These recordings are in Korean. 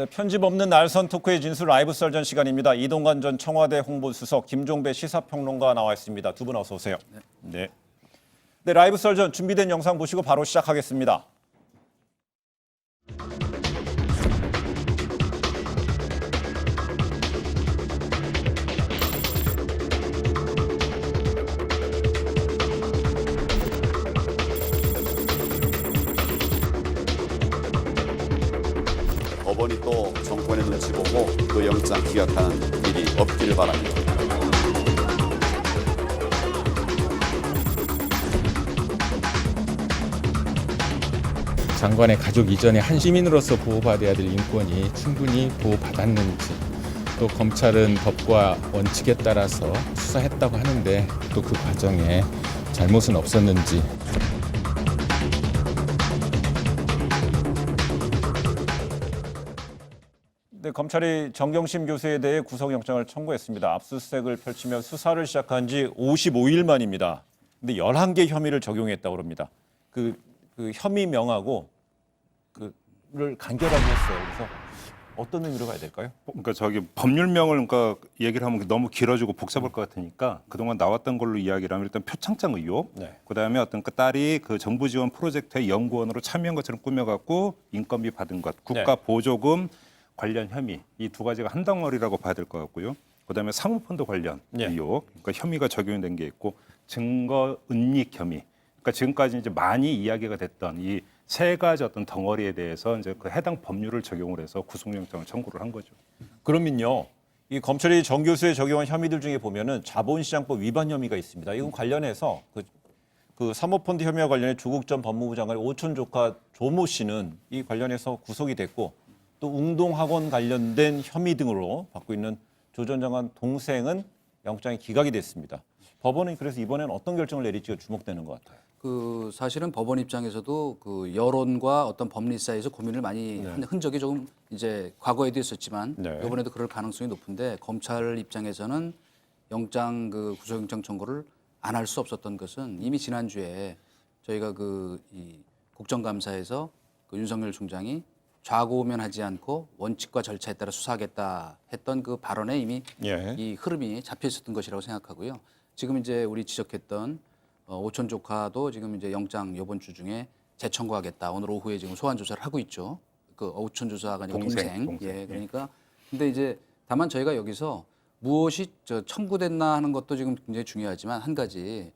네, 편집 없는 날선 토크의 진술 라이브 썰전 시간입니다. 이동관 전 청와대 홍보수석, 김종배 시사평론가 나와 있습니다. 두 분 어서 오세요. 네. 네, 라이브 썰전 준비된 영상 보시고 바로 시작하겠습니다. 법원이 또 정권의 눈치 보고 그 영장 기각하는 일이 없기를 바랍니다. 장관의 가족 이전에 한 시민으로서 보호받아야 될 인권이 충분히 보호받았는지, 또 검찰은 법과 원칙에 따라서 수사했다고 하는데 또 그 과정에 잘못은 없었는지. 네, 검찰이 정경심 교수에 대해 구속영장을 청구했습니다. 압수수색을 펼치며 수사를 시작한 지 55일 만입니다. 근데 11개 혐의를 적용했다고 합니다. 그 혐의명하고 그를 간결하게 했어요. 그래서 어떤 의미로 가야 될까요? 그러니까 법률명을 얘기를 하면 너무 길어지고 복잡할 것 같으니까 그동안 나왔던 걸로 이야기를 하면 일단 표창장 의혹, 네. 그다음에 어떤 그 딸이 그 정부 지원 프로젝트의 연구원으로 참여한 것처럼 꾸며갖고 인건비 받은 것, 국가 보조금 관련 혐의, 이 두 가지가 한 덩어리라고 봐야 될 것 같고요. 그다음에 사모펀드 관련 의혹, 그러니까 혐의가 적용된 게 있고 증거 은닉 혐의. 그러니까 지금까지 이제 많이 이야기가 됐던 이 세 가지 어떤 덩어리에 대해서 이제 그 해당 법률을 적용을 해서 구속영장을 청구를 한 거죠. 그러면요, 이 검찰이 정 교수에 적용한 혐의들 중에 보면은 자본시장법 위반 혐의가 있습니다. 이건 관련해서 그 사모펀드 혐의와 관련해 조국 전 법무부 장관의 오촌 조카 조모 씨는 이 관련해서 구속이 됐고, 또 웅동학원 관련된 혐의 등으로 받고 있는 조 전 장관 동생은 영장이 기각이 됐습니다. 법원은 그래서 이번에는 어떤 결정을 내릴지가 주목되는 것 같아요. 사실은 법원 입장에서도 그 여론과 어떤 법리 사이에서 고민을 많이 한 흔적이 조금 이제 과거에도 있었지만 이번에도 그럴 가능성이 높은데, 검찰 입장에서는 영장 구속영장 청구를 안 할 수 없었던 것은 이미 지난주에 저희가 이 국정감사에서 윤석열 총장이 좌고우면하지 않고 원칙과 절차에 따라 수사하겠다 했던 그 발언에 이미 이 흐름이 잡혀 있었던 것이라고 생각하고요. 지금 이제 우리 지적했던 오촌 조카도 지금 이제 영장 이번 주 중에 재청구하겠다. 오늘 오후에 지금 소환 조사를 하고 있죠. 그 오촌 조사가 아니고 동생. 예, 그러니까 근데 이제 다만 저희가 여기서 무엇이 청구됐나 하는 것도 지금 굉장히 중요하지만, 한 가지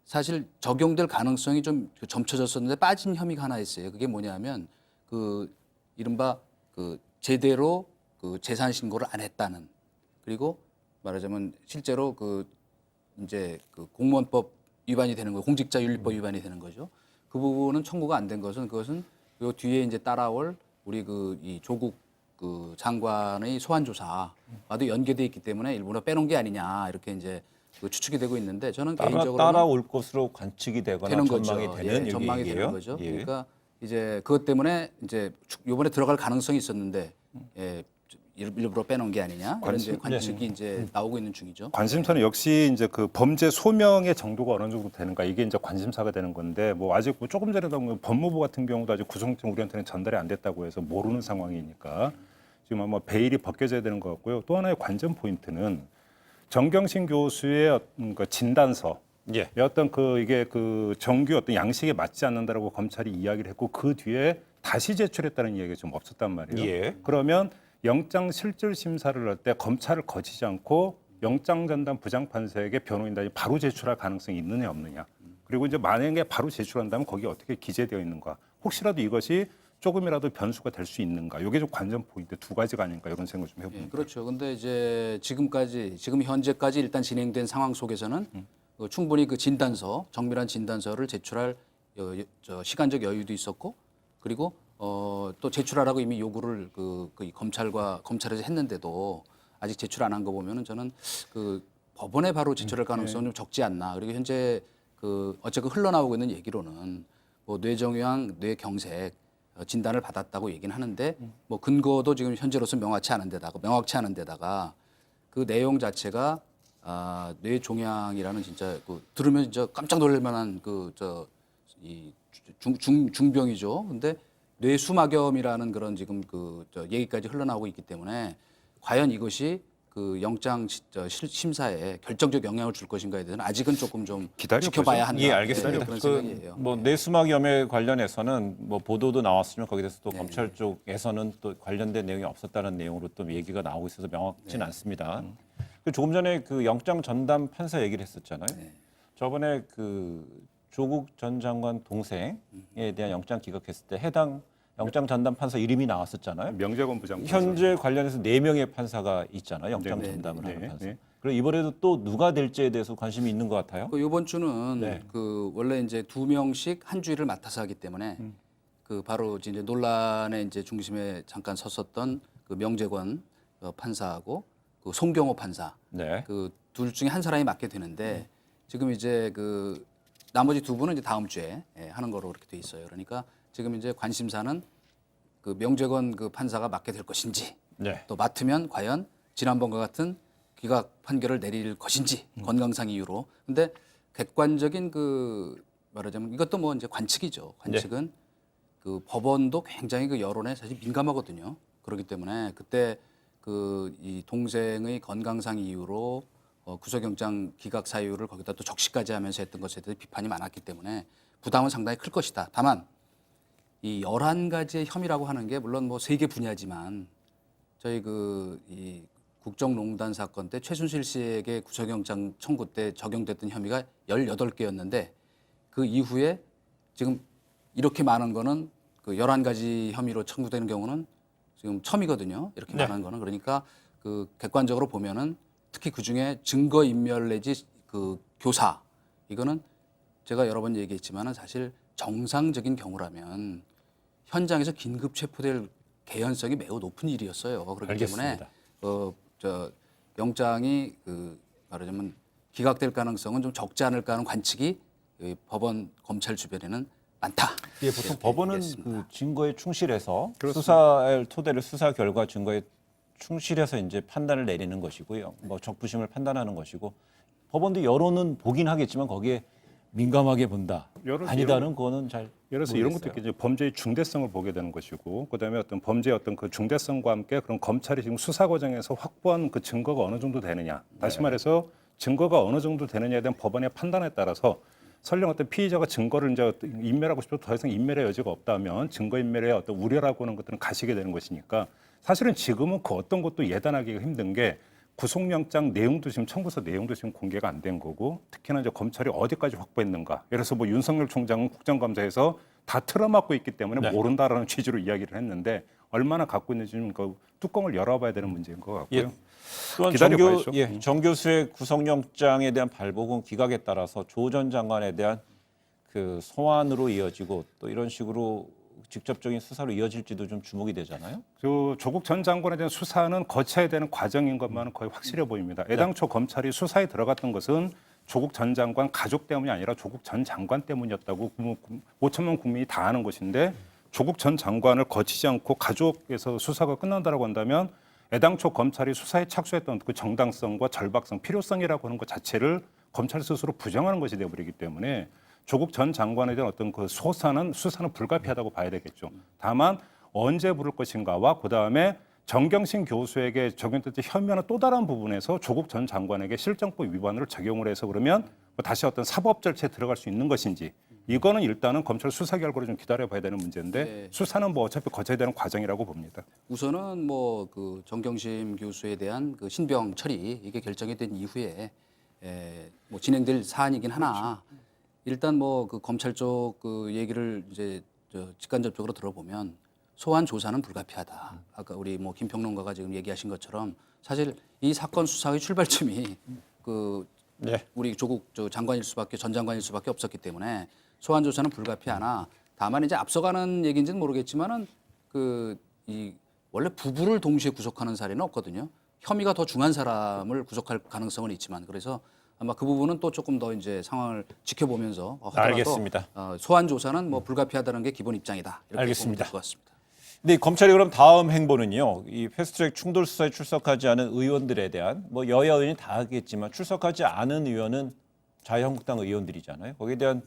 사실 적용될 가능성이 좀 점쳐졌었는데 빠진 혐의가 하나 있어요. 그게 뭐냐면 이른바 제대로 재산 신고를 안 했다는, 그리고 말하자면 실제로 이제 공무원법 위반이 되는 거예요. 공직자윤리법 위반이 되는 거죠. 그 부분은 청구가 안 된 것은, 그것은 요 뒤에 이제 따라올 우리 이 조국 장관의 소환 조사와도 연계돼 있기 때문에 일부러 빼놓은 게 아니냐, 이렇게 이제 추측이 되고 있는데, 저는 개인적으로 따라올 것으로 관측이 되거나 되는 전망이 거죠. 되는 예, 전망이 얘기예요. 되는 거죠. 예. 그러니까 이제 그것 때문에 이제 이번에 들어갈 가능성이 있었는데 일부러 빼놓은 게 아니냐, 이런 이제 관측이 이제 나오고 있는 중이죠. 관심사는 역시 이제 그 범죄 소명의 정도가 어느 정도 되는가, 이게 이제 관심사가 되는 건데, 뭐 아직 조금 전에도 법무부 같은 경우도 아직 구속영장 우리한테는 전달이 안 됐다고 해서 모르는 상황이니까 지금 아마 베일이 벗겨져야 되는 것 같고요. 또 하나의 관전 포인트는 정경심 교수의 진단서. 어떤 이게 정규 어떤 양식에 맞지 않는다라고 검찰이 이야기를 했고, 그 뒤에 다시 제출했다는 이야기가 좀 없었단 말이에요. 그러면 영장 실질 심사를 할 때 검찰을 거치지 않고 영장 전담 부장판사에게 변호인단이 바로 제출할 가능성이 있느냐 없느냐. 그리고 이제 만약에 바로 제출한다면 거기에 어떻게 기재되어 있는가. 혹시라도 이것이 조금이라도 변수가 될 수 있는가. 이게 좀 관전 포인트 두 가지가 아닐까, 이런 생각을 좀 해봅니다. 그렇죠. 근데 이제 지금 현재까지 일단 진행된 상황 속에서는 충분히 정밀한 진단서를 제출할 시간적 여유도 있었고, 그리고 또 제출하라고 이미 요구를 검찰에서 했는데도 아직 제출 안 한 거 보면은 저는 법원에 바로 제출할 가능성은 좀 적지 않나. 그리고 현재 어쨌든 흘러나오고 있는 얘기로는 뭐 뇌정유양, 뇌경색 진단을 받았다고 얘기는 하는데, 뭐 근거도 지금 현재로서 명확치 않은 데다가 그 내용 자체가 뇌종양이라는 진짜 들으면 진짜 깜짝 놀랄 만한 중병이죠. 근데 뇌수막염이라는 그런 지금 얘기까지 흘러나오고 있기 때문에 과연 이것이 그 영장 심사에 결정적 영향을 줄 것인가에 대해서는 아직은 조금 좀 기다려보죠. 지켜봐야 한다. 예, 알겠습니다. 그런 생각이에요. 뭐 뇌수막염에 관련해서는 뭐 보도도 나왔으면 거기에 대해서 또 검찰 쪽에서는 또 관련된 내용이 없었다는 내용으로 또 얘기가 나오고 있어서 명확치는 않습니다. 그 조금 전에 그 영장 전담 판사 얘기를 했었잖아요. 저번에 그 조국 전 장관 동생에 대한 영장 기각했을 때 해당 영장 전담 판사 이름이 나왔었잖아요. 명재건 부장판. 현재 관련해서 4명의 판사가 있잖아요. 영장 네. 전담을 하는 네. 판사. 네. 그리고 이번에도 또 누가 될지에 대해서 관심이 있는 것 같아요. 그 이번 주는 네. 그 원래 이제 2명씩 한 주일을 맡아서 하기 때문에 그 바로 이제 논란의 이제 중심에 잠깐 섰었던 그 명재권 판사하고 그 송경호 판사 네. 그 둘 중에 한 사람이 맡게 되는데 지금 이제 그 나머지 2분은 이제 다음 주에 하는 거로 그렇게 돼 있어요. 그러니까 지금 이제 관심사는 그 명재권 그 판사가 맡게 될 것인지 네. 또 맡으면 과연 지난번과 같은 기각 판결을 내릴 것인지 건강상 이유로. 근데 객관적인 그 말하자면 이것도 뭐 이제 관측이죠. 관측은 그 법원도 굉장히 그 여론에 사실 민감하거든요. 그렇기 때문에 그때 그 이 동생의 건강상 이유로 구속영장 기각 사유를 거기다 또 적시까지 하면서 했던 것에 대해서 비판이 많았기 때문에 부담은 상당히 클 것이다. 다만 이 11가지의 혐의라고 하는 게 물론 뭐 3개 분야지만 저희 이 국정농단 사건 때 최순실 씨에게 구속영장 청구 때 적용됐던 혐의가 18개였는데 그 이후에 지금 이렇게 많은 거는 그 11가지 혐의로 청구되는 경우는 지금 처음이거든요. 이렇게 많은 거는. 그러니까 그 객관적으로 보면은 특히 그 중에 증거인멸 내지 그 교사 이거는 제가 여러 번 얘기했지만은 사실 정상적인 경우라면 현장에서 긴급 체포될 개연성이 매우 높은 일이었어요. 그렇기 알겠습니다. 때문에 영장이 그 말하자면 기각될 가능성은 좀 적지 않을까 하는 관측이 법원 검찰 주변에는 많다. 예, 보통 법원은 얘기했습니다. 그 증거에 충실해서 수사를 토대로 수사 결과 증거에 충실해서 이제 판단을 내리는 것이고요. 뭐 적부심을 판단하는 것이고 법원도 여론은 보긴 하겠지만 거기에 민감하게 본다. 아니다는 그거는 잘 예를 들어서 이런 것도 있겠죠. 범죄의 중대성을 보게 되는 것이고, 그다음에 어떤 범죄의 어떤 그 중대성과 함께 그런 검찰이 지금 수사 과정에서 확보한 그 증거가 어느 정도 되느냐. 다시 말해서 증거가 어느 정도 되느냐에 대한 법원의 판단에 따라서 설령 어떤 피의자가 증거를 이제 인멸하고 싶어도 더 이상 인멸의 여지가 없다면 증거 인멸의 어떤 우려라고 하는 것들은 가시게 되는 것이니까 사실은 지금은 그 어떤 것도 예단하기가 힘든 게 구속영장 내용도 지금 청구서 내용도 지금 공개가 안 된 거고 특히나 이제 검찰이 어디까지 확보했는가. 예를 들어서 뭐 윤석열 총장은 국정감사에서 다 틀어막고 있기 때문에 모른다라는 취지로 이야기를 했는데 얼마나 갖고 있는지 좀 그 뚜껑을 열어봐야 되는 문제인 것 같고요. 예. 또한 기다려봐야죠. 정 교수의 구속영장에 대한 발부권 기각에 따라서 조 전 장관에 대한 그 소환으로 이어지고 또 이런 식으로 직접적인 수사로 이어질지도 좀 주목이 되잖아요. 그 조국 전 장관에 대한 수사는 거쳐야 되는 과정인 것만은 거의 확실해 보입니다. 애당초 검찰이 수사에 들어갔던 것은 조국 전 장관 가족 때문이 아니라 조국 전 장관 때문이었다고 5천만 국민이 다 아는 것인데 조국 전 장관을 거치지 않고 가족에서 수사가 끝난다라고 한다면 애당초 검찰이 수사에 착수했던 그 정당성과 절박성, 필요성이라고 하는 것 자체를 검찰 스스로 부정하는 것이 되어버리기 때문에 조국 전 장관에 대한 어떤 그 수사는 불가피하다고 봐야 되겠죠. 다만 언제 부를 것인가와 그다음에 정경심 교수에게 적용됐던 혐의와는 또 다른 부분에서 조국 전 장관에게 실정법 위반으로 적용을 해서 그러면 뭐 다시 어떤 사법 절차에 들어갈 수 있는 것인지 이거는 일단은 검찰 수사 결과를 좀 기다려봐야 되는 문제인데 수사는 뭐 어차피 거쳐야 되는 과정이라고 봅니다. 우선은 뭐 그 정경심 교수에 대한 그 신병 처리 이게 결정이 된 이후에 뭐 진행될 사안이긴 하나 일단 뭐 그 검찰 쪽 그 얘기를 이제 직간접적으로 들어보면 소환 조사는 불가피하다. 아까 우리 뭐 김평론가가 지금 얘기하신 것처럼 사실 이 사건 수사의 출발점이 그 우리 조국 장관일 수밖에 전 장관일 수밖에 없었기 때문에 소환 조사는 불가피하나 다만 이제 앞서가는 얘기인지는 모르겠지만은 이 원래 부부를 동시에 구속하는 사례는 없거든요. 혐의가 더 중한 사람을 구속할 가능성은 있지만 그래서 아마 그 부분은 또 조금 더 이제 상황을 지켜보면서 하더라도 알겠습니다. 소환 조사는 뭐 불가피하다는 게 기본 입장이다. 이렇게 알겠습니다. 보면 될 것 같습니다. 근데 검찰이 그럼 다음 행보는요. 이 패스트트랙 충돌 수사에 출석하지 않은 의원들에 대한 뭐 여야 의원이 다 하겠지만 출석하지 않은 의원은 자유한국당 의원들이잖아요. 거기에 대한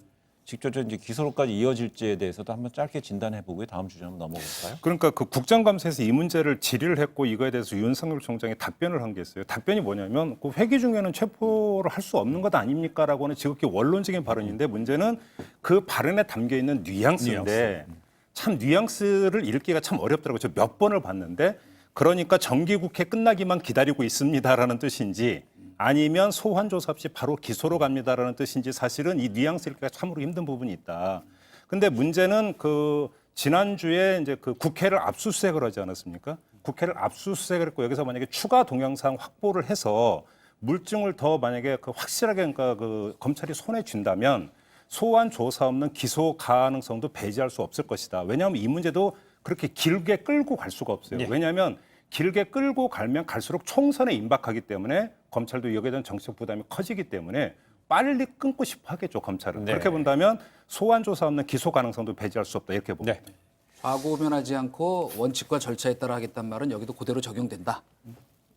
직접적인 이제 기소로까지 이어질지에 대해서도 한번 짧게 진단해보고 다음 주제 한번 넘어볼까요? 그러니까 그 국정감사에서 이 문제를 질의를 했고 이거에 대해서 윤석열 총장이 답변을 한 게 있어요. 답변이 뭐냐면 그 회기 중에는 체포를 할 수 없는 것 아닙니까라고는 지극히 원론적인 발언인데 문제는 그 발언에 담겨 있는 뉘앙스인데 참 뉘앙스를 읽기가 참 어렵더라고요. 저 몇 번을 봤는데 그러니까 정기국회 끝나기만 기다리고 있습니다라는 뜻인지 아니면 소환 조사 없이 바로 기소로 갑니다라는 뜻인지 사실은 이 뉘앙스 읽기가 참으로 힘든 부분이 있다. 근데 문제는 그 지난주에 이제 그 국회를 압수수색을 하지 않았습니까? 국회를 압수수색을 했고 여기서 만약에 추가 동영상 확보를 해서 물증을 더 만약에 그 확실하게 그러니까 그 검찰이 손에 쥔다면 소환 조사 없는 기소 가능성도 배제할 수 없을 것이다. 왜냐하면 이 문제도 그렇게 길게 끌고 갈 수가 없어요. 네. 왜냐하면 길게 끌고 가면 갈수록 총선에 임박하기 때문에 검찰도 여기에 대한 정치적 부담이 커지기 때문에 빨리 끊고 싶어 하겠죠, 검찰은. 네. 그렇게 본다면 소환 조사 없는 기소 가능성도 배제할 수 없다 이렇게 봅니다. 네. 좌고우면하지 않고 원칙과 절차에 따라 하겠다는 말은 여기도 그대로 적용된다.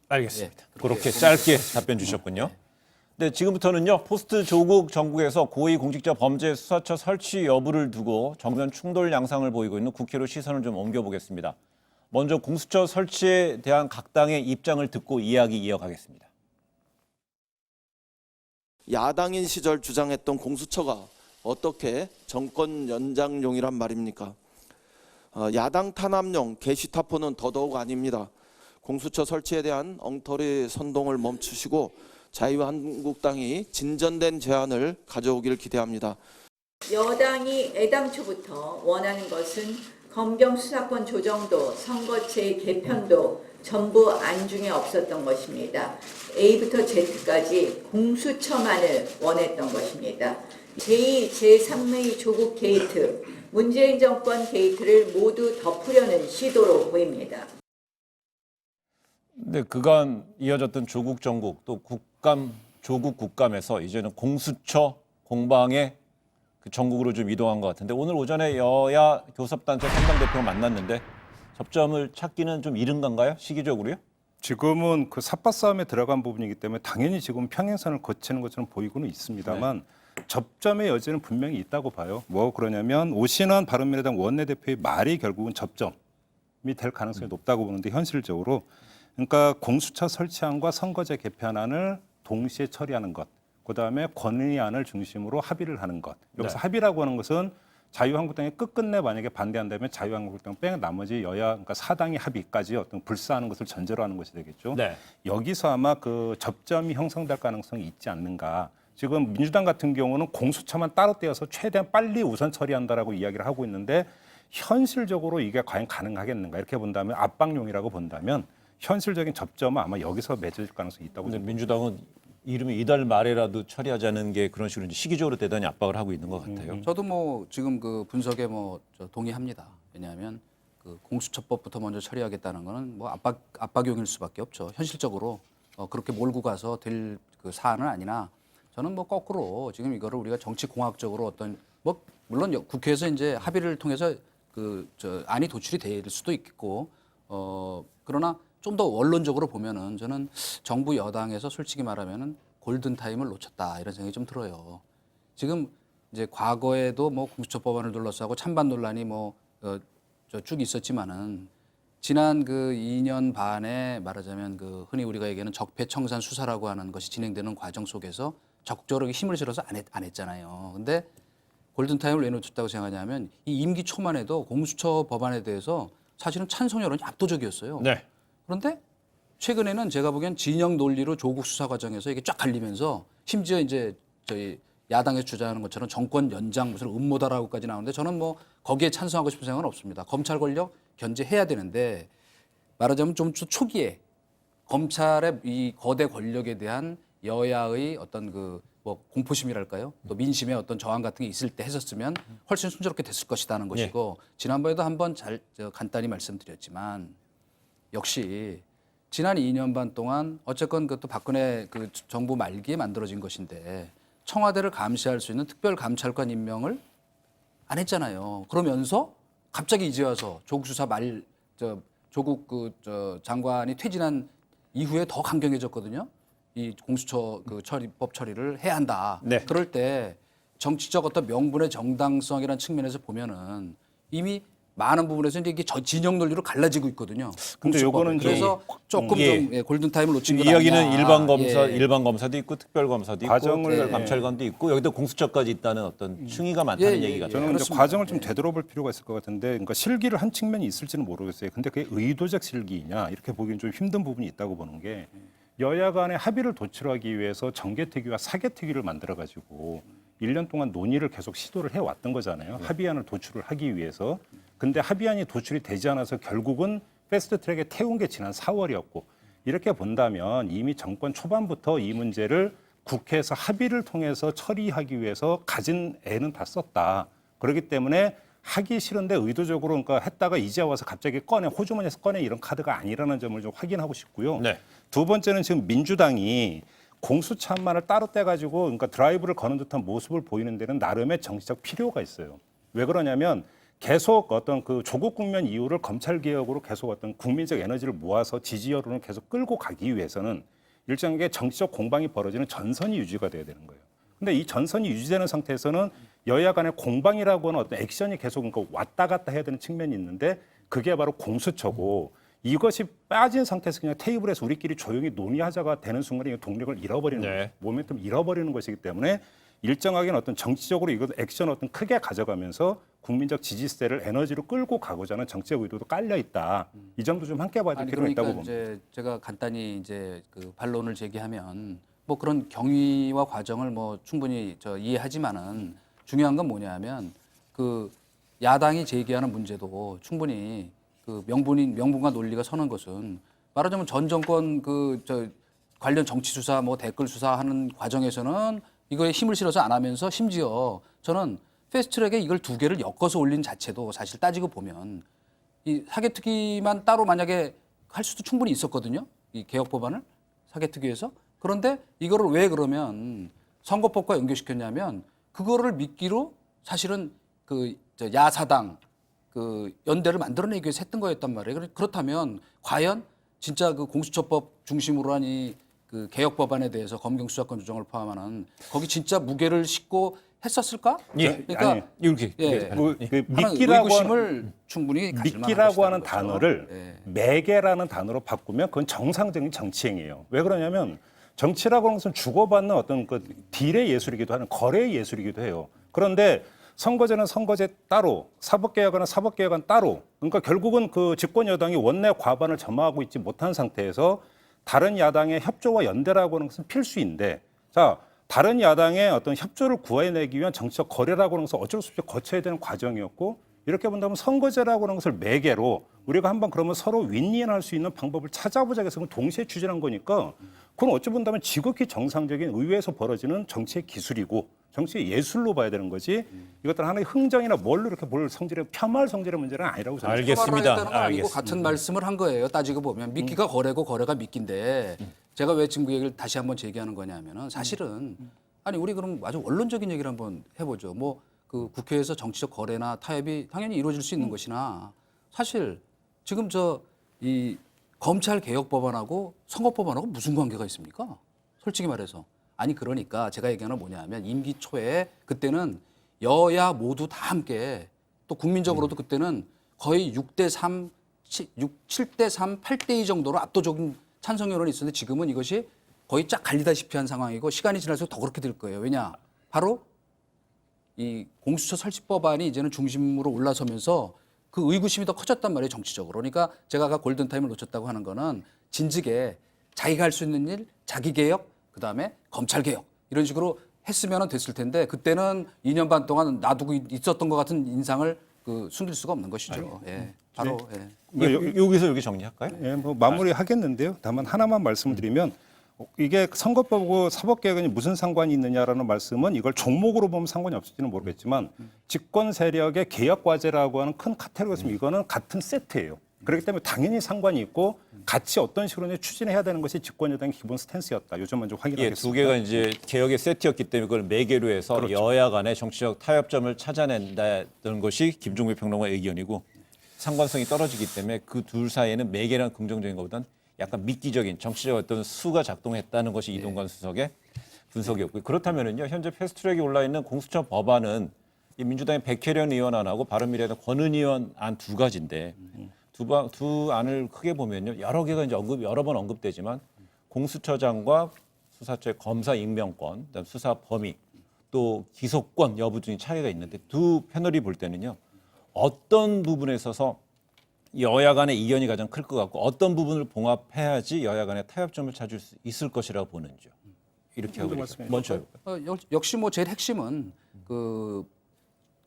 알겠습니다. 예, 그렇게 짧게 답변 주셨군요. 네, 지금부터는요. 포스트 조국 정국에서 고위공직자 범죄 수사처 설치 여부를 두고 정면 충돌 양상을 보이고 있는 국회로 시선을 좀 옮겨보겠습니다. 먼저 공수처 설치에 대한 각 당의 입장을 듣고 이야기 이어가겠습니다. 야당인 시절 주장했던 공수처가 어떻게 정권 연장용이란 말입니까? 야당 탄압용 게시타포는 더더욱 아닙니다. 공수처 설치에 대한 엉터리 선동을 멈추시고 자유한국당이 진전된 제안을 가져오기를 기대합니다. 여당이 애당초부터 원하는 것은 검경 수사권 조정도 선거제 개편도 전부 안중에 없었던 것입니다. A부터 Z까지 공수처만을 원했던 것입니다. 제2, 제3의 조국 게이트, 문재인 정권 게이트를 모두 덮으려는 시도로 보입니다. 네, 그간 이어졌던 조국 정국 또 국감 조국 국감에서 이제는 공수처 공방의 그 정국으로 좀 이동한 것 같은데 오늘 오전에 여야 교섭단체 3당 대표가 만났는데 접점을 찾기는 좀 이른 건가요? 시기적으로요? 지금은 그 삿바 싸움에 들어간 부분이기 때문에 당연히 지금 평행선을 거치는 것처럼 보이고는 있습니다만 접점의 여지는 분명히 있다고 봐요. 뭐 그러냐면 오신환 바른미래당 원내대표의 말이 결국은 접점이 될 가능성이 높다고 보는데 현실적으로 그러니까 공수처 설치안과 선거제 개편안을 동시에 처리하는 것, 그다음에 권의안을 중심으로 합의를 하는 것. 여기서 합의라고 하는 것은 자유한국당이 끝끝내 만약에 반대한다면 자유한국당 빼 나머지 여야 그러니까 사당이 합의까지 어떤 불사하는 것을 전제로 하는 것이 되겠죠. 네. 여기서 아마 그 접점이 형성될 가능성이 있지 않는가. 지금 민주당 같은 경우는 공수처만 따로 떼어서 최대한 빨리 우선 처리한다라고 이야기를 하고 있는데 현실적으로 이게 과연 가능하겠는가 이렇게 본다면 압박용이라고 본다면 현실적인 접점은 아마 여기서 맺어질 가능성이 있다고 근데 생각합니다. 민주당은 이름이 이달 말에라도 처리하자는 게 그런 식으로 이제 시기적으로 대단히 압박을 하고 있는 것 같아요. 저도 뭐 지금 그 분석에 저 동의합니다. 왜냐하면 그 공수처법부터 먼저 처리하겠다는 거는 뭐 압박용일 수밖에 없죠. 현실적으로 그렇게 몰고 가서 될 그 사안은 아니나 저는 뭐 거꾸로 지금 이거를 우리가 정치공학적으로 어떤 뭐 물론 국회에서 이제 합의를 통해서 안이 도출이 될 수도 있겠고 그러나 좀 더 원론적으로 보면은 저는 정부 여당에서 솔직히 말하면은 골든 타임을 놓쳤다 이런 생각이 좀 들어요. 지금 이제 과거에도 뭐 공수처 법안을 둘러싸고 찬반 논란이 쭉 있었지만은 지난 그 2년 반에 말하자면 그 흔히 우리가 얘기하는 적폐청산 수사라고 하는 것이 진행되는 과정 속에서 적극적으로 힘을 실어서 안 했잖아요. 근데 골든 타임을 왜 놓쳤다고 생각하냐면 이 임기 초만 해도 공수처 법안에 대해서 사실은 찬성 여론이 압도적이었어요. 네. 그런데 최근에는 제가 보기엔 진영 논리로 조국 수사 과정에서 이게 쫙 갈리면서 심지어 이제 저희 야당에서 주장하는 것처럼 정권 연장 무슨 음모다라고까지 나오는데 저는 뭐 거기에 찬성하고 싶은 생각은 없습니다. 검찰 권력 견제해야 되는데 말하자면 좀 초기에 검찰의 이 거대 권력에 대한 여야의 어떤 그 뭐 공포심이랄까요? 또 민심의 어떤 저항 같은 게 있을 때 했었으면 훨씬 순조롭게 됐을 것이다는 것이고 지난번에도 한번 간단히 말씀드렸지만 역시 지난 2년 반 동안 어쨌건 그것도 박근혜 그 정부 말기에 만들어진 것인데 청와대를 감시할 수 있는 특별감찰관 임명을 안 했잖아요. 그러면서 갑자기 이제 와서 조국 수사 조국 장관이 퇴진한 이후에 더 강경해졌거든요. 이 공수처 법 처리를 해야 한다. 네. 그럴 때 정치적 어떤 명분의 정당성이라는 측면에서 보면은 이미 많은 부분에서 이제 이게 진영 논리로 갈라지고 있거든요. 근데 요거는 그래서 조금 예. 좀 골든 타임을 놓친 건 이야기는 아니냐. 일반 검사, 예. 일반 검사도 있고 특별 검사도 있고 과정을- 특별 감찰관도 있고 여기도 공수처까지 있다는 어떤 층위가 많다는 예, 예, 얘기 예. 같아요. 저는 이제 그렇습니다. 과정을 좀 되돌아볼 필요가 있을 것 같은데, 그러니까 실기를 한 측면이 있을지는 모르겠어요. 근데 그게 의도적 실기냐 이렇게 보기엔 좀 힘든 부분이 있다고 보는 게, 여야 간의 합의를 도출하기 위해서 정개특위와 사개특위를 만들어 가지고 1년 동안 논의를 계속 시도를 해왔던 거잖아요. 합의안을 도출을 하기 위해서. 근데 합의안이 도출이 되지 않아서 결국은 패스트트랙에 태운 게 지난 4월이었고, 이렇게 본다면 이미 정권 초반부터 이 문제를 국회에서 합의를 통해서 처리하기 위해서 가진 애는 다 썼다. 그렇기 때문에 하기 싫은데 의도적으로 그러니까 했다가 이제 와서 갑자기 호주머니에서 꺼내 이런 카드가 아니라는 점을 좀 확인하고 싶고요. 네. 두 번째는 지금 민주당이 공수처만을 따로 떼가지고 그러니까 드라이브를 거는 듯한 모습을 보이는 데는 나름의 정치적 필요가 있어요. 왜 그러냐면 계속 어떤 그 조국 국면 이후를 검찰 개혁으로 계속 어떤 국민적 에너지를 모아서 지지 여론을 계속 끌고 가기 위해서는 일정하게 정치적 공방이 벌어지는 전선이 유지가 돼야 되는 거예요. 근데 이 전선이 유지되는 상태에서는 여야 간의 공방이라고 하는 어떤 액션이 계속 그러니까 왔다 갔다 해야 되는 측면이 있는데, 그게 바로 공수처고, 이것이 빠진 상태에서 그냥 테이블에서 우리끼리 조용히 논의하자가 되는 순간에 동력을 잃어버리는 네. 모멘텀 잃어버리는 것이기 때문에 일정하게는 어떤 정치적으로 이것 액션 어떤 크게 가져가면서 국민적 지지세를 에너지로 끌고 가고자 하는 정치적 의도도 깔려 있다. 이 점도 좀 함께 봐야 될 아니 필요가 그러니까 있다고 봅니다. 이제 제가 간단히 이제 그 반론을 제기하면 뭐 그런 경위와 과정을 뭐 충분히 이해하지만은 중요한 건 뭐냐면 그 야당이 제기하는 문제도 충분히 그 명분과 논리가 서는 것은 말하자면 전 정권 관련 정치 수사 뭐 댓글 수사하는 과정에서는 이거에 힘을 실어서 안 하면서 심지어 저는 패스트트랙에 이걸 두 개를 엮어서 올린 자체도 사실 따지고 보면 이 사개특위만 따로 만약에 할 수도 충분히 있었거든요. 이 개혁 법안을 사개특위에서. 그런데 이거를 왜 그러면 선거법과 연결시켰냐면 그거를 미끼로 사실은 야사당 연대를 만들어내기 위해서 했던 거였단 말이에요. 그렇다면 과연 진짜 그 공수처법 중심으로 한 이 그 개혁 법안에 대해서 검경 수사권 조정을 포함하는 거기 진짜 무게를 싣고 했었을까? 예. 그러니까 아니, 이렇게 예. 그 하는 미끼라고 의구심을 충분히 가질 만한 미끼라고 하는 것이라는 거죠. 단어를 예. 매개라는 단어로 바꾸면 그건 정상적인 정치행위예요. 왜 그러냐면 정치라고 하는 것은 주고받는 어떤 그 딜의 예술이기도 하는 거래의 예술이기도 해요. 그런데 선거제는 선거제 따로, 사법개혁안은 사법개혁안 따로. 그러니까 결국은 그 집권 여당이 원내 과반을 점하고 있지 못한 상태에서 다른 야당의 협조와 연대라고 하는 것은 필수인데, 자, 다른 야당의 어떤 협조를 구해내기 위한 정치적 거래라고 하는 것은 어쩔 수 없이 거쳐야 되는 과정이었고, 이렇게 본다면 선거제라고 하는 것을 매개로 우리가 한번 그러면 서로 윈윈할 수 있는 방법을 찾아보자 해서 그걸 동시에 추진한 거니까, 그건 어찌 본다면 지극히 정상적인 의회에서 벌어지는 정치의 기술이고 정치의 예술로 봐야 되는 거지, 이것들은 하나의 흥정이나 뭘로 이렇게 뭘 성질의 폄하할 성질의 문제는 아니라고 저는 알겠습니다. 했다는 건 아니고 알겠습니다. 같은 말씀을 한 거예요. 따지고 보면 미끼가 거래고 거래가 미끼인데 제가 왜 지금 그 얘기를 다시 한번 제기하는 거냐면은 사실은 아니 우리 그럼 아주 원론적인 얘기를 한번 해보죠. 뭐 그 국회에서 정치적 거래나 타협이 당연히 이루어질 수 있는 것이나 사실 지금 이 검찰 개혁 법안하고 선거 법안하고 무슨 관계가 있습니까? 솔직히 말해서. 아니 그러니까 제가 얘기하는 건 뭐냐면 임기 초에 그때는 여야 모두 다 함께 또 국민적으로도 그때는 거의 6대3, 7대3, 8대2 정도로 압도적인 찬성 여론이 있었는데 지금은 이것이 거의 쫙 갈리다시피 한 상황이고 시간이 지날수록 더 그렇게 될 거예요. 왜냐? 바로 이 공수처 설치법안이 이제는 중심으로 올라서면서 그 의구심이 더 커졌단 말이에요, 정치적으로. 그러니까 제가 아까 골든타임을 놓쳤다고 하는 거는 진즉에 자기가 할 수 있는 일, 자기 개혁, 그다음에 검찰 개혁 이런 식으로 했으면 됐을 텐데 그때는 2년 반 동안 놔두고 있었던 것 같은 인상을 숨길 수가 없는 것이죠. 예. 바로 예. 여기서 여기 정리할까요? 예, 뭐 마무리 하겠는데요. 다만 하나만 말씀을 드리면 이게 선거법하고 사법개혁이 무슨 상관이 있느냐라는 말씀은 이걸 종목으로 보면 상관이 없을지는 모르겠지만 집권 세력의 개혁 과제라고 하는 큰 카테고리가 있으면 이거는 같은 세트예요. 그렇기 때문에 당연히 상관이 있고 같이 어떤 식으로 추진해야 되는 것이 집권 여당의 기본 스탠스였다. 요점만 좀 확인하겠습니다. 예, 두 개가 이제 개혁의 세트였기 때문에 그걸 매개로 해서 그렇죠. 여야 간의 정치적 타협점을 찾아낸다는 것이 김종배 평론가의 의견이고 상관성이 떨어지기 때문에 그 둘 사이에는 매개란 긍정적인 것보다는 약간 미끼적인 정치적 어떤 수가 작동했다는 것이 이동관 수석의 분석이었고요. 그렇다면은요, 현재 패스트트랙에 올라 있는 공수처 법안은 이 민주당의 백혜련 의원안하고 바른미래당 권은 의원 안 두 가지인데 두 안을 크게 보면요, 여러 개가 이제 여러 번 언급되지만 공수처장과 수사처의 검사 임명권, 그다음 수사 범위, 또 기소권 여부 등의 차이가 있는데 두 패널이 볼 때는요, 어떤 부분에 있어서 여야 간의 이견이 가장 클 것 같고 어떤 부분을 봉합해야지 여야 간의 타협점을 찾을 수 있을 것이라고 보는지요. 이렇게 하고 있습니다. 먼저 해볼까요? 역시 뭐 제일 핵심은 그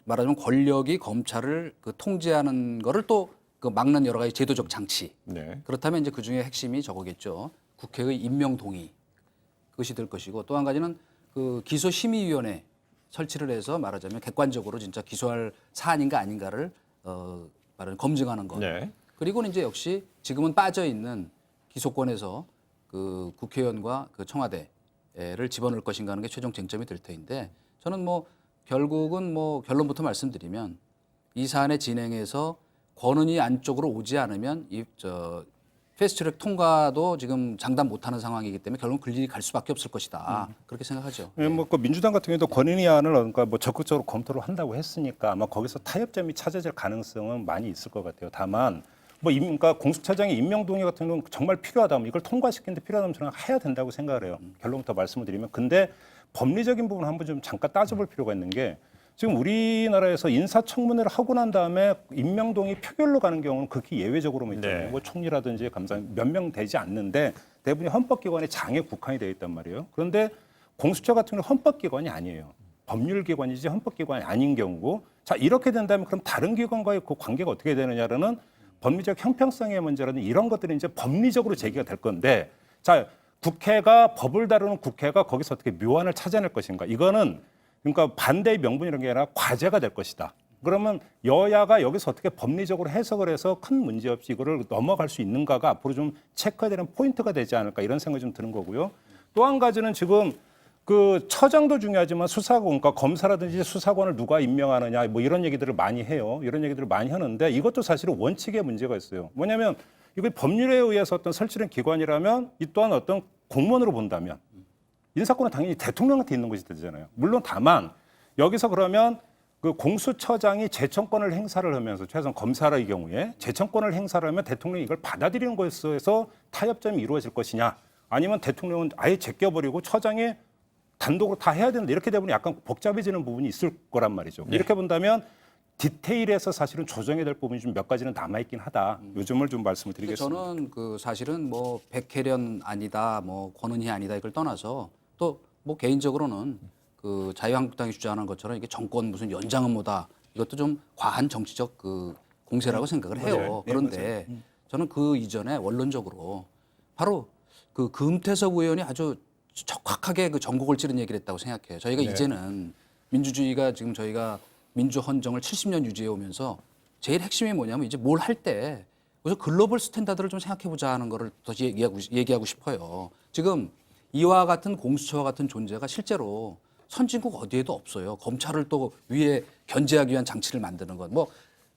말하자면 권력이 검찰을 그 통제하는 거를 또 그 막는 여러 가지 제도적 장치. 네. 그렇다면 이제 그 중에 핵심이 저거겠죠. 국회의 임명 동의 그것이 될 것이고 또 한 가지는 그 기소심의위원회 설치를 해서 말하자면 객관적으로 진짜 기소할 사안인가 아닌가를 말하는 검증하는 것. 네. 그리고는 이제 역시 지금은 빠져 있는 기소권에서 그 국회의원과 그 청와대를 집어넣을 것인가 하는 게 최종 쟁점이 될 터인데 저는 뭐 결국은 뭐 결론부터 말씀드리면 이 사안의 진행에서 권은희 안쪽으로 오지 않으면 이 패스트트랙 통과도 지금 장담 못하는 상황이기 때문에 결국 그 길이 갈 수밖에 없을 것이다. 그렇게 생각하죠. 예, 뭐그 민주당 같은 경우도 권은희 안을 그러니까 뭐 적극적으로 검토를 한다고 했으니까 아마 거기서 타협점이 찾아질 가능성은 많이 있을 것 같아요. 다만 뭐 그러니까 공수처장의 임명 동의 같은 경우는 정말 필요하다면 이걸 통과시키는데 필요하다면 저는 해야 된다고 생각을 해요. 결론부터 말씀을 드리면 근데 법리적인 부분 한번 좀 잠깐 따져볼 필요가 있는 게 지금 우리나라에서 인사청문회를 하고 난 다음에 임명동의 표결로 가는 경우는 극히 예외적으로만 있잖아요. 네. 뭐 총리라든지 감사장 몇 명 되지 않는데 대부분이 헌법기관의 장에 국한이 되어 있단 말이에요. 그런데 공수처 같은 경우는 헌법기관이 아니에요. 법률기관이지 헌법기관이 아닌 경우고 자 이렇게 된다면 그럼 다른 기관과의 그 관계가 어떻게 되느냐라는 법리적 형평성의 문제라는 이런 것들이 이제 법리적으로 제기가 될 건데 자 국회가 법을 다루는 국회가 거기서 어떻게 묘안을 찾아낼 것인가 이거는 그러니까 반대의 명분이라는 게 아니라 과제가 될 것이다. 그러면 여야가 여기서 어떻게 법리적으로 해석을 해서 큰 문제 없이 이거를 넘어갈 수 있는가가 앞으로 좀 체크해야 되는 포인트가 되지 않을까 이런 생각이 좀 드는 거고요. 또 한 가지는 지금 그 처장도 중요하지만 수사관, 그러니까 검사라든지 수사관을 누가 임명하느냐 뭐 이런 얘기들을 많이 해요. 이런 얘기들을 많이 하는데 이것도 사실은 원칙에 문제가 있어요. 뭐냐면 이거 법률에 의해서 어떤 설치된 기관이라면 이 또한 어떤 공무원으로 본다면 인사권은 당연히 대통령한테 있는 것이 되잖아요. 물론 다만 여기서 그러면 그 공수처장이 재청권을 행사를 하면서 최소한 검사의 경우에 재청권을 행사를 하면 대통령이 이걸 받아들이는 것에서 타협점이 이루어질 것이냐 아니면 대통령은 아예 제껴버리고 처장이 단독으로 다 해야 되는데 이렇게 되면 약간 복잡해지는 부분이 있을 거란 말이죠. 네. 이렇게 본다면 디테일에서 사실은 조정해야 될 부분이 좀 몇 가지는 남아있긴 하다. 요점을 좀 말씀을 드리겠습니다. 저는 그 사실은 뭐 백혜련 아니다, 뭐 권은희 아니다 이걸 떠나서 또 뭐 개인적으로는 그 자유한국당이 주장하는 것처럼 이게 정권 무슨 연장은 뭐다 이것도 좀 과한 정치적 그 공세라고 생각을 해요. 맞아요. 네, 그런데 저는 그 이전에 원론적으로 바로 그 금태섭 의원이 아주 적확하게 그 전곡을 찌른 얘기를 했다고 생각해요. 저희가 이제는 민주주의가 지금 저희가 민주 헌정을 70년 유지해 오면서 제일 핵심이 뭐냐면 이제 뭘 할 때 그래서 글로벌 스탠다드를 좀 생각해 보자 하는 거를 더 얘기하고 싶어요. 지금 이와 같은 공수처와 같은 존재가 실제로 선진국 어디에도 없어요. 검찰을 또 위에 견제하기 위한 장치를 만드는 것. 뭐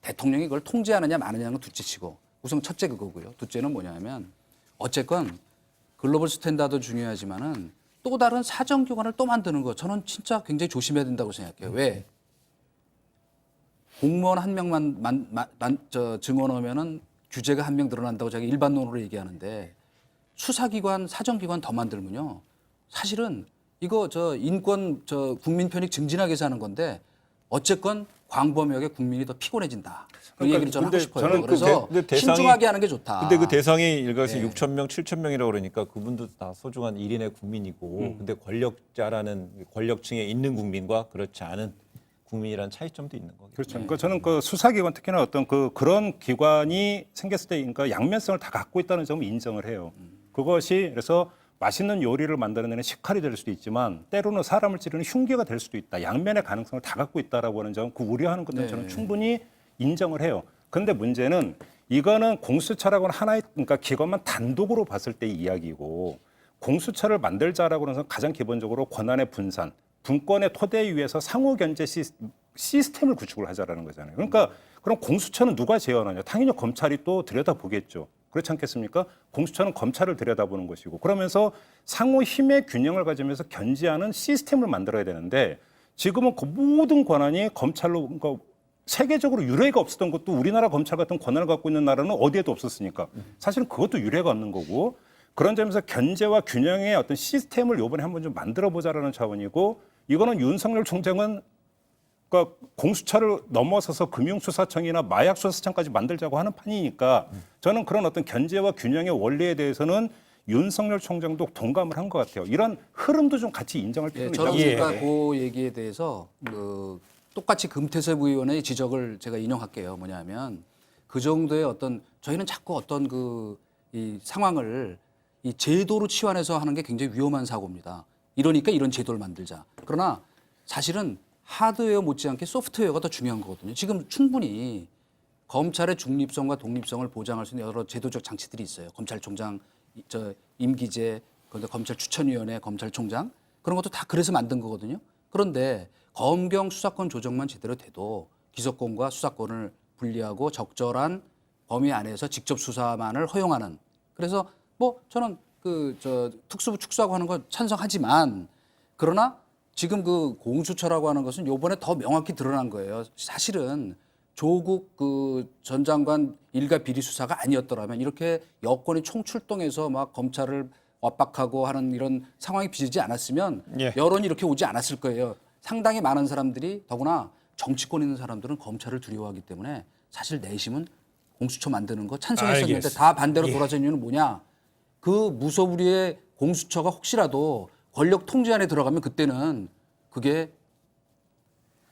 대통령이 그걸 통제하느냐 마느냐는 둘째치고 우선 첫째 그거고요. 둘째는 뭐냐면 어쨌건 글로벌 스탠다드 중요하지만은 또 다른 사정기관을 또 만드는 거 저는 진짜 굉장히 조심해야 된다고 생각해요. 왜? 공무원 한 명만 증언하면은 규제가 한 명 늘어난다고 자기 일반론으로 얘기하는데 수사기관, 사정기관 더 만들면요. 사실은 이거 인권 국민 편익 증진하기 위해서 하는 건데 어쨌건 광범위하게 국민이 더 피곤해진다. 그 얘기를 저는 하고 싶어요. 저는 그래서 신중하게 하는 게 좋다. 근데 그 대상이 일각에서 네. 6천 명, 7천 명이라고 그러니까 그분도 다 소중한 1인의 국민이고 근데 권력자라는 권력층에 있는 국민과 그렇지 않은 국민이라는 차이점도 있는 거죠. 그렇죠. 그러니까 저는 그 수사기관 특히나 어떤 그런 기관이 생겼을 때 그러니까 양면성을 다 갖고 있다는 점을 인정을 해요. 그것이 그래서 맛있는 요리를 만들어내는 식칼이 될 수도 있지만 때로는 사람을 찌르는 흉기가 될 수도 있다. 양면의 가능성을 다 갖고 있다라고 하는 점, 그 우려하는 것들은 저는 충분히 인정을 해요. 그런데 문제는 이거는 공수처라고는 하나의 그러니까 기관만 단독으로 봤을 때의 이야기고 공수처를 만들자라고 하는 건 가장 기본적으로 권한의 분산, 분권의 토대 위에서 상호 견제 시스템을 구축을 하자라는 거잖아요. 그러니까 그럼 공수처는 누가 제어하느냐? 당연히 검찰이 또 들여다보겠죠. 그렇지 않겠습니까? 공수처는 검찰을 들여다보는 것이고 그러면서 상호 힘의 균형을 가지면서 견제하는 시스템을 만들어야 되는데 지금은 그 모든 권한이 검찰로 그러니까 세계적으로 유례가 없었던 것도 우리나라 검찰 같은 권한을 갖고 있는 나라는 어디에도 없었으니까 사실은 그것도 유례가 없는 거고 그런 점에서 견제와 균형의 어떤 시스템을 이번에 한번 좀 만들어보자라는 차원이고 이거는 윤석열 총장은 그러니까 공수처를 넘어서서 금융수사청이나 마약수사청까지 만들자고 하는 판이니까 저는 그런 어떤 견제와 균형의 원리에 대해서는 윤석열 총장도 동감을 한 것 같아요. 이런 흐름도 좀 같이 인정할 예, 필요가 저는 있다고 그러니까 생각해요. 그 얘기에 대해서 똑같이 금태섭 의원의 지적을 제가 인용할게요. 뭐냐면 그 정도의 어떤 저희는 자꾸 어떤 이 상황을 이 제도로 치환해서 하는 게 굉장히 위험한 사고입니다. 이러니까 이런 제도를 만들자. 그러나 사실은 하드웨어 못지않게 소프트웨어가 더 중요한 거거든요. 지금 충분히 검찰의 중립성과 독립성을 보장할 수 있는 여러 제도적 장치들이 있어요. 검찰총장, 임기제, 그런데 검찰 추천위원회, 검찰총장 그런 것도 다 그래서 만든 거거든요. 그런데 검경 수사권 조정만 제대로 돼도 기소권과 수사권을 분리하고 적절한 범위 안에서 직접 수사만을 허용하는. 그래서 뭐 저는 특수부 축소하고 하는 건 찬성하지만 그러나 지금 그 공수처라고 하는 것은 요번에 더 명확히 드러난 거예요. 사실은 조국 전 장관 일가 비리 수사가 아니었더라면 이렇게 여권이 총출동해서 막 검찰을 압박하고 하는 이런 상황이 빚어지지 않았으면 예. 여론이 이렇게 오지 않았을 거예요. 상당히 많은 사람들이 더구나 정치권에 있는 사람들은 검찰을 두려워하기 때문에 사실 내심은 공수처 만드는 거 찬성했었는데 알겠습니다. 다 반대로 돌아선 이유는 뭐냐? 그 무소불위의 공수처가 혹시라도 권력 통제 안에 들어가면 그때는 그게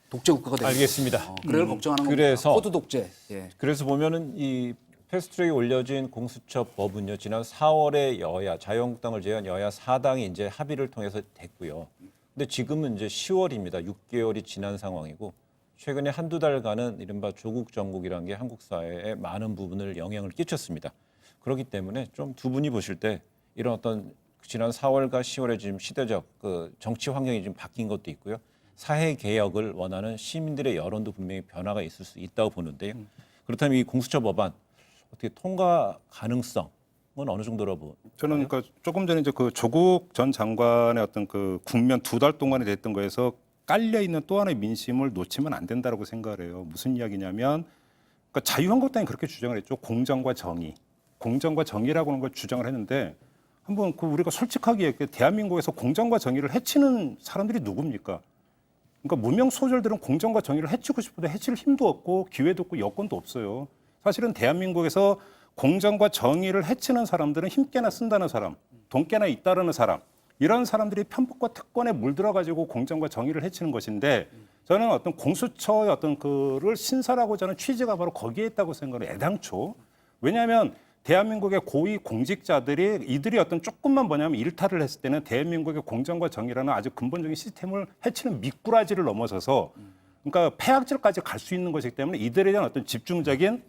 독재 국가가 되는 알겠습니다. 그래를 걱정하는 그래서 겁니다. 코드 독재. 예. 그래서 보면은 이 패스트트랙에 올려진 공수처 법은요 지난 4월에 여야 자유한국당을 제외한 여야 4당이 이제 합의를 통해서 됐고요. 근데 지금은 이제 10월입니다. 6개월이 지난 상황이고 최근에 한두 달간은 이른바 조국 정국이라는 게 한국 사회에 많은 부분을 영향을 끼쳤습니다. 그렇기 때문에 좀 두 분이 보실 때 이런 어떤 지난 4월과 10월에 지금 시대적 정치 환경이 좀 바뀐 것도 있고요. 사회 개혁을 원하는 시민들의 여론도 분명히 변화가 있을 수 있다고 보는데요. 그렇다면 이 공수처 법안 어떻게 통과 가능성은 어느 정도로 보세요? 저는 그러니까 조금 전에 이제 그 조국 전 장관의 어떤 그 국면 2달 동안에 됐던 거에서 깔려 있는 또 하나의 민심을 놓치면 안 된다라고 생각을 해요. 무슨 이야기냐면 그러니까 자유한국당이 그렇게 주장을 했죠. 공정과 정의, 공정과 정의라고 하는 걸 주장을 했는데 한번 우리가 솔직하게 얘기해 대한민국에서 공정과 정의를 해치는 사람들이 누굽니까? 그러니까 무명 소절들은 공정과 정의를 해치고 싶어도 해칠 힘도 없고 기회도 없고 여건도 없어요. 사실은 대한민국에서 공정과 정의를 해치는 사람들은 힘께나 쓴다는 사람, 돈께나 있다라는 사람, 이런 사람들이 편법과 특권에 물들어가지고 공정과 정의를 해치는 것인데 저는 어떤 공수처의 어떤 그를 신설하고자 하는 취지가 바로 거기에 있다고 생각을 애당초. 왜냐하면 대한민국의 고위 공직자들이 이들이 어떤 조금만 뭐냐면 일탈을 했을 때는 대한민국의 공정과 정의라는 아주 근본적인 시스템을 해치는 미꾸라지를 넘어서서 그러니까 폐악질까지 갈 수 있는 것이기 때문에 이들에 대한 어떤 집중적인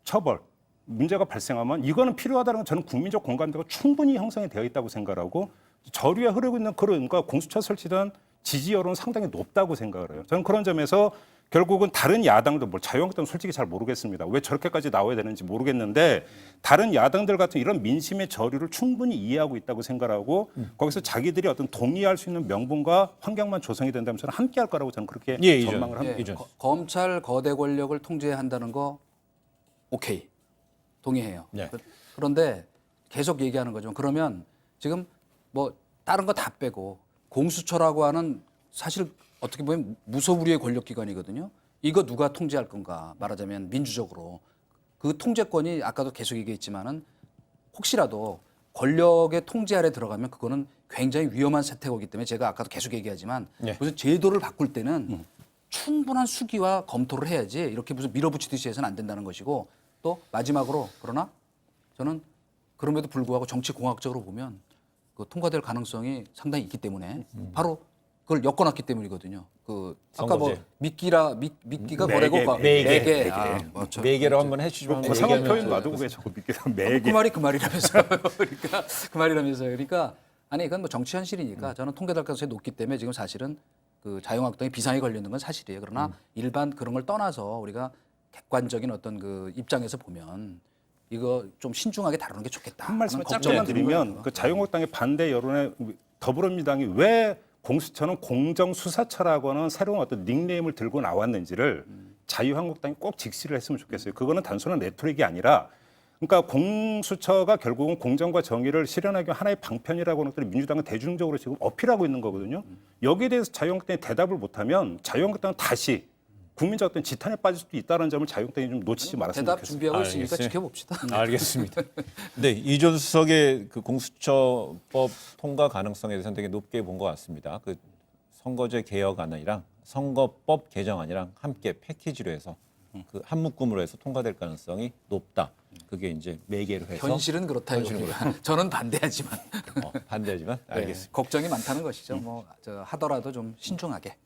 처벌, 문제가 발생하면 이거는 필요하다는 건 저는 국민적 공감대가 충분히 형성이 되어 있다고 생각하고 저류에 흐르고 있는 그러니까 공수처 설치된 지지 여론은 상당히 높다고 생각을 해요. 저는 그런 점에서 결국은 다른 야당들, 뭐 자유한국당은 솔직히 잘 모르겠습니다. 왜 저렇게까지 나와야 되는지 모르겠는데 다른 야당들 같은 이런 민심의 저류를 충분히 이해하고 있다고 생각하고 거기서 자기들이 어떤 동의할 수 있는 명분과 환경만 조성이 된다면 저는 함께할 거라고 저는 그렇게 전망을 합니다. 검찰 거대 권력을 통제한다는 거 오케이 동의해요. 네. 그런데 계속 얘기하는 거죠. 그러면 지금 뭐 다른 거 다 빼고 공수처라고 하는 사실 어떻게 보면 무소불위의 권력기관이거든요. 이거 누가 통제할 건가 말하자면 민주적으로 그 통제권이 아까도 계속 얘기했지만은 혹시라도 권력의 통제 아래 들어가면 그거는 굉장히 위험한 사태이기 때문에 제가 아까도 계속 얘기하지만 무슨 제도를 바꿀 때는 충분한 수기와 검토를 해야지 이렇게 무슨 밀어붙이듯이 해서는 안 된다는 것이고 또 마지막으로 그러나 저는 그럼에도 불구하고 정치 공학적으로 보면 그 통과될 가능성이 상당히 있기 때문에 바로 그걸 엮어놨기 때문이거든요. 아까 뭐 미끼가 뭐라고 매개 매개로 한번 해주시면 상황 표현 놔두고 왜 자꾸 믿겠어 매개. 그 말이 그 말이라면서요. 그러니까 그 말이라면서요. 그러니까 아니 이건 뭐 정치 현실이니까 저는 통과될 가능성이 높기 때문에 지금 사실은 그 자유한국당이 비상이 걸려 있는 건 사실이에요. 그러나 일반 그런 걸 떠나서 우리가 객관적인 어떤 그 입장에서 보면 이거 좀 신중하게 다루는 게 좋겠다. 한 말씀만 하는 짧게만 걱정이 드는 드리면 거예요. 그 자유한국당의 반대 여론에 더불어민주당이 왜 공수처는 공정수사처라고 하는 새로운 어떤 닉네임을 들고 나왔는지를 자유한국당이 꼭 직시를 했으면 좋겠어요. 그거는 단순한 레토릭이 아니라 그러니까 공수처가 결국은 공정과 정의를 실현하기 위한 하나의 방편이라고 하는 것들을 민주당은 대중적으로 지금 어필하고 있는 거거든요. 여기에 대해서 자유한국당이 대답을 못하면 자유한국당은 다시 국민적 어떤 지탄에 빠질 수도 있다는 점을 자유한국당이 좀 놓치지 말았으면 대답 좋겠습니다. 준비하고 있으니까 알겠어요. 지켜봅시다. 알겠습니다. 네, 이전 수석의 그 공수처법 통과 가능성에 대해서는 되게 높게 본 것 같습니다. 그 선거제 개혁안이랑 선거법 개정안이랑 함께 패키지로 해서 그 한 묶음으로 해서 통과될 가능성이 높다. 그게 이제 매개로 해서 현실은 그렇다 이겁니다. 저는 반대하지만 반대하지만 네, 알겠습니다. 걱정이 많다는 것이죠. 뭐 하더라도 좀 신중하게.